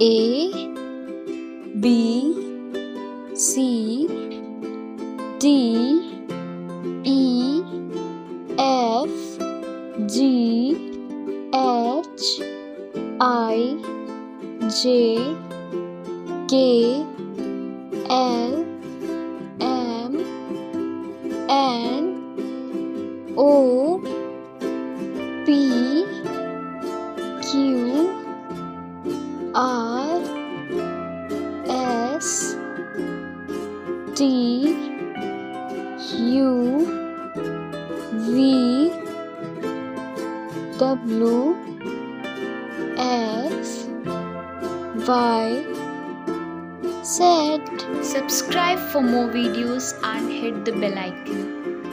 A B C D E F G H I J K L M N O P Q R S T U V W X Y Z. Subscribe for more videos and hit the bell icon.